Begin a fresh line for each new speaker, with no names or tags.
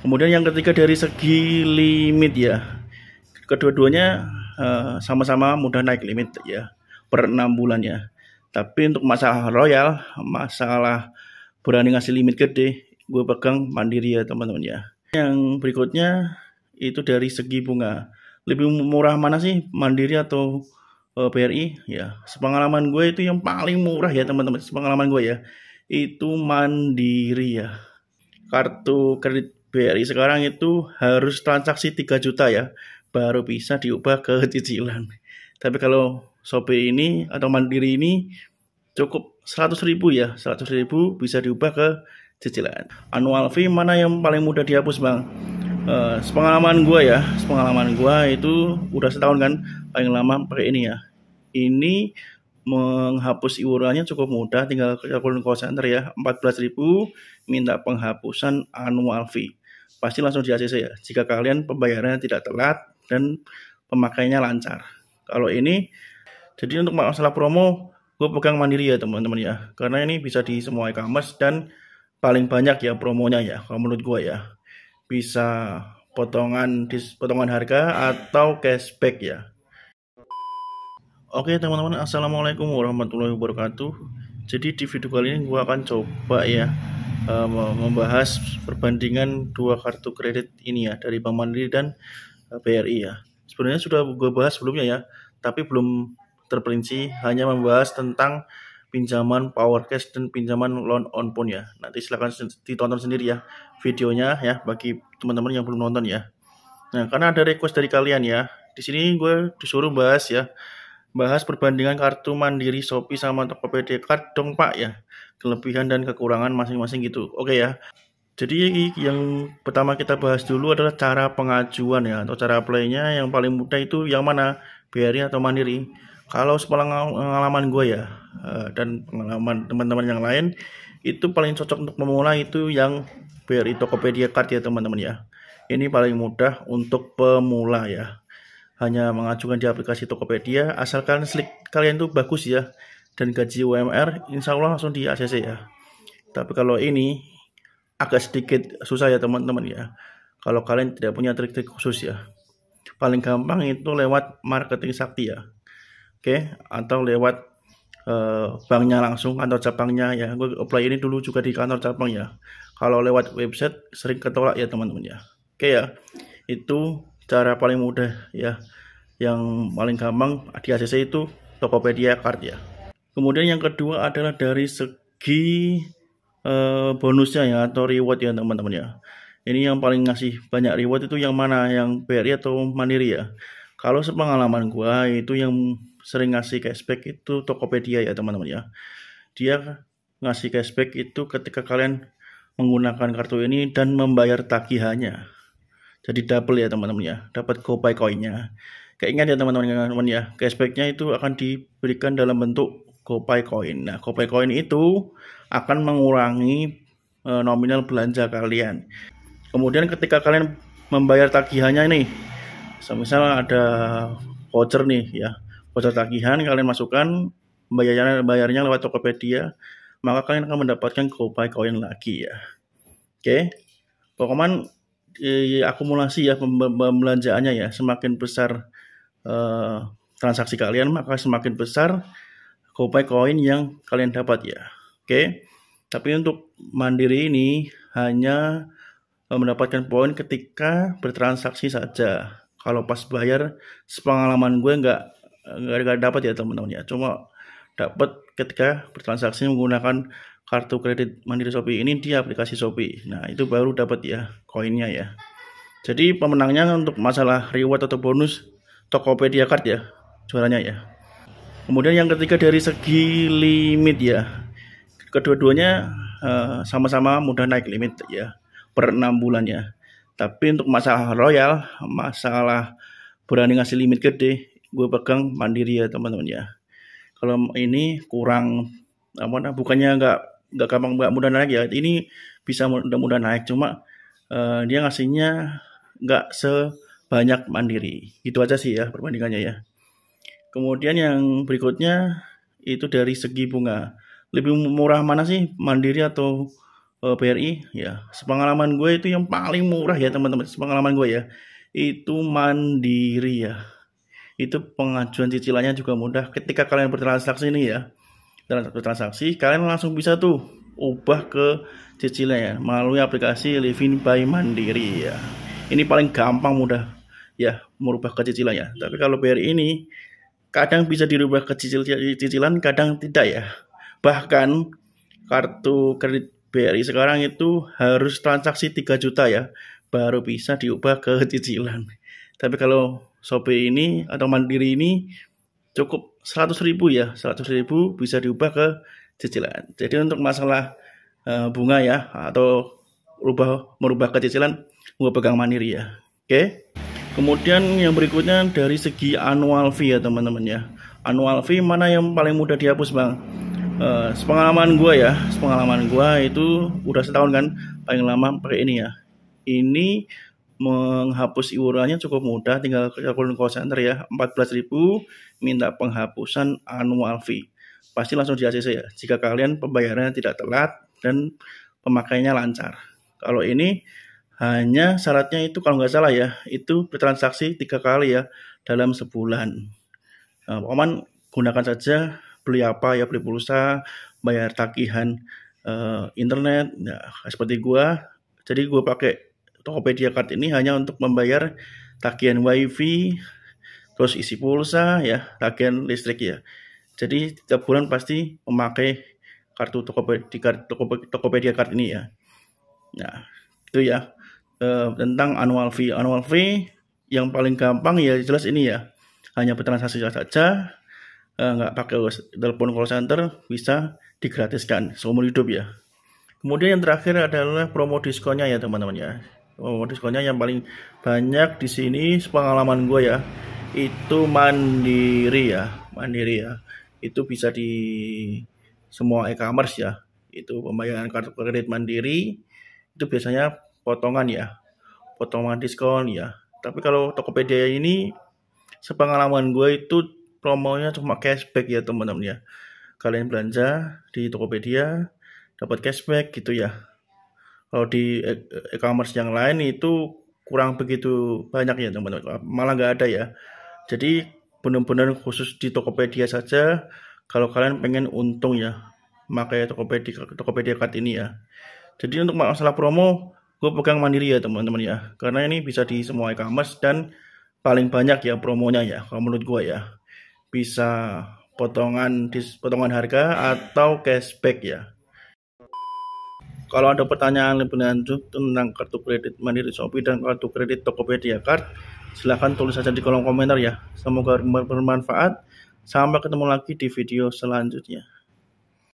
Kemudian yang ketiga dari segi limit ya, kedua-duanya sama-sama mudah naik limit ya per 6 bulan ya. Tapi untuk masalah royal, masalah berani ngasih limit gede, gue pegang Mandiri ya teman-teman ya. Yang berikutnya itu dari segi bunga, lebih murah mana sih, Mandiri atau BRI ya? Sepengalaman gue itu yang paling murah ya teman-teman, sepengalaman gue ya itu Mandiri ya. Kartu kredit BRI sekarang itu harus transaksi 3 juta ya baru bisa diubah ke cicilan. Tapi kalau Shopee ini atau Mandiri ini cukup 100.000 ya, 100.000 bisa diubah ke cicilan. Annual fee mana yang paling mudah dihapus bang? Sepengalaman gue itu udah setahun kan paling lama pakai ini ya. Ini menghapus iurannya cukup mudah, tinggal ke call center ya, 14.000 minta penghapusan annual fee. Pasti langsung di ACC ya, jika kalian pembayarannya tidak telat dan pemakaiannya lancar. Kalau ini, jadi untuk masalah promo, gue pegang Mandiri ya teman-teman ya, karena ini bisa di semua e-commerce dan paling banyak ya promonya ya, kalau menurut gue ya. Bisa potongan harga atau cashback ya. Oke teman-teman, assalamualaikum warahmatullahi wabarakatuh. Jadi di video kali ini gue akan coba ya membahas perbandingan dua kartu kredit ini ya, dari Bank Mandiri dan BRI ya. Sebenarnya sudah gue bahas sebelumnya ya, tapi belum terperinci, hanya membahas tentang pinjaman power cash dan pinjaman loan on phone ya. Nanti silahkan ditonton sendiri ya videonya ya, bagi teman-teman yang belum nonton ya. Nah, karena ada request dari kalian ya, di sini gue disuruh bahas perbandingan kartu Mandiri, Shopee sama Tokopedia Card dong Pak ya, kelebihan dan kekurangan masing-masing gitu. Oke ya. Jadi yang pertama kita bahas dulu adalah cara pengajuan ya, atau cara playnya. Yang paling mudah itu yang mana, BRI atau Mandiri? Kalau pengalaman gue ya, dan pengalaman teman-teman yang lain, itu paling cocok untuk memulai itu yang BRI Tokopedia Card ya teman-teman ya. Ini paling mudah untuk pemula ya. Hanya mengajukan di aplikasi Tokopedia, asalkan slik kalian tuh bagus ya, dan gaji UMR, insya Allah langsung di ACC ya. Tapi kalau ini agak sedikit susah ya teman-teman ya, kalau kalian tidak punya trik-trik khusus ya. Paling gampang itu lewat marketing sakti ya, oke, atau lewat banknya langsung, kantor cabangnya ya. Gue apply ini dulu juga di kantor cabang ya. Kalau lewat website sering ketolak ya teman-teman ya. Oke ya, itu cara paling mudah ya, yang paling gampang di ACC itu Tokopedia Card ya. Kemudian yang kedua adalah dari segi bonusnya ya, atau reward ya teman-teman ya. Ini yang paling ngasih banyak reward itu yang mana, yang BRI atau Mandiri ya? Kalau sepengalaman gua itu yang sering ngasih cashback itu Tokopedia ya teman-teman ya. Dia ngasih cashback itu ketika kalian menggunakan kartu ini dan membayar tagihannya. Jadi double ya teman-teman ya, dapat GoPay coinnya. Ingat ya teman-teman ya, cashbacknya itu akan diberikan dalam bentuk GoPay coin. Nah, GoPay coin itu akan mengurangi nominal belanja kalian. Kemudian ketika kalian membayar tagihannya ini, misal ada voucher nih ya, voucher tagihan kalian masukkan, bayarnya lewat Tokopedia, maka kalian akan mendapatkan GoPay coin lagi ya. Oke, pokoknya akumulasi ya pembelanjaannya ya, semakin besar transaksi kalian, maka semakin besar GoPay coin yang kalian dapat ya. Oke. Tapi untuk Mandiri ini hanya mendapatkan poin ketika bertransaksi saja. Kalau pas bayar, sepengalaman gue nggak dapat ya teman-teman ya. Cuma dapat ketika bertransaksi menggunakan kartu kredit Mandiri Shopee ini di aplikasi Shopee. Nah, itu baru dapat ya koinnya ya. Jadi pemenangnya untuk masalah reward atau bonus Tokopedia Card ya, juaranya ya. Kemudian yang ketiga dari segi limit ya, kedua-duanya sama-sama mudah naik limit ya per 6 bulan ya. Tapi untuk masalah royal, masalah berani ngasih limit gede, gue pegang Mandiri ya teman-teman ya. Kalau ini kurang bukannya nggak gampang, nggak mudah naik ya, ini bisa mudah naik, cuma dia ngasihnya nggak sebanyak Mandiri. Gitu aja sih ya perbandingannya ya. Kemudian yang berikutnya itu dari segi bunga, lebih murah mana sih, Mandiri atau BRI ya. Sepengalaman gue itu yang paling murah ya teman-teman. Sepengalaman gue ya, itu Mandiri ya. Itu pengajuan cicilannya juga mudah. Ketika kalian bertransaksi ini ya, bertransaksi, kalian langsung bisa tuh ubah ke cicilannya melalui aplikasi Livin by Mandiri ya. Ini paling gampang, mudah ya merubah ke cicilannya. Tapi kalau BRI ini kadang bisa dirubah ke cicilan, kadang tidak ya. Bahkan kartu kredit BRI sekarang itu harus transaksi 3 juta ya, baru bisa diubah ke cicilan. Tapi kalau Shopee ini atau Mandiri ini cukup 100.000 ya, 100.000 bisa diubah ke cicilan. Jadi untuk masalah bunga ya atau merubah ke cicilan, gue pegang Mandiri ya. Oke. Kemudian yang berikutnya dari segi annual fee ya teman-teman ya. Annual fee mana yang paling mudah dihapus bang? Sepengalaman gue itu udah setahun kan paling lama pakai ini ya. Ini menghapus iurannya cukup mudah, tinggal ke call center ya, 14.000 minta penghapusan annual fee. Pasti langsung di ACC ya, jika kalian pembayarannya tidak telat dan pemakaiannya lancar. Kalau ini hanya syaratnya itu kalau nggak salah ya, itu bertransaksi 3 kali ya dalam sebulan. Pokoknya gunakan saja, beli apa ya, beli pulsa, bayar tagihan internet, ya seperti gua. Jadi gua pakai Tokopedia Card ini hanya untuk membayar tagihan wifi, terus isi pulsa ya, tagihan listrik ya. Jadi setiap bulan pasti memakai kartu Tokopedia Card ini ya. Nah itu ya tentang annual fee. Annual fee yang paling gampang ya jelas ini ya, hanya bertransaksi saja, nggak pakai telepon call center, bisa digratiskan seumur hidup ya. Kemudian yang terakhir adalah promo diskonnya ya teman-teman ya. Promo diskonnya yang paling banyak di sini sepengalaman gue ya, itu Mandiri ya. Itu bisa di semua e-commerce ya. Itu pembayaran kartu kredit Mandiri itu biasanya potongan ya, potongan diskon ya. Tapi kalau Tokopedia ini sepengalaman gue itu promonya cuma cashback ya teman-teman ya. Kalian belanja di Tokopedia dapat cashback gitu ya. Kalau di e-commerce yang lain itu kurang begitu banyak ya teman-teman, malah nggak ada ya. Jadi benar-benar khusus di Tokopedia saja kalau kalian pengen untung ya, pakai Tokopedia Card ini ya. Jadi untuk masalah promo, gue pegang Mandiri ya teman-teman ya, karena ini bisa di semua e-commerce dan paling banyak ya promonya ya, kalau menurut gue ya. Bisa potongan harga atau cashback ya. Kalau ada pertanyaan lebih lanjut tentang kartu kredit Mandiri Shopee dan kartu kredit Tokopedia Card, silahkan tulis saja di kolom komentar ya. Semoga bermanfaat. Sampai ketemu lagi di video selanjutnya.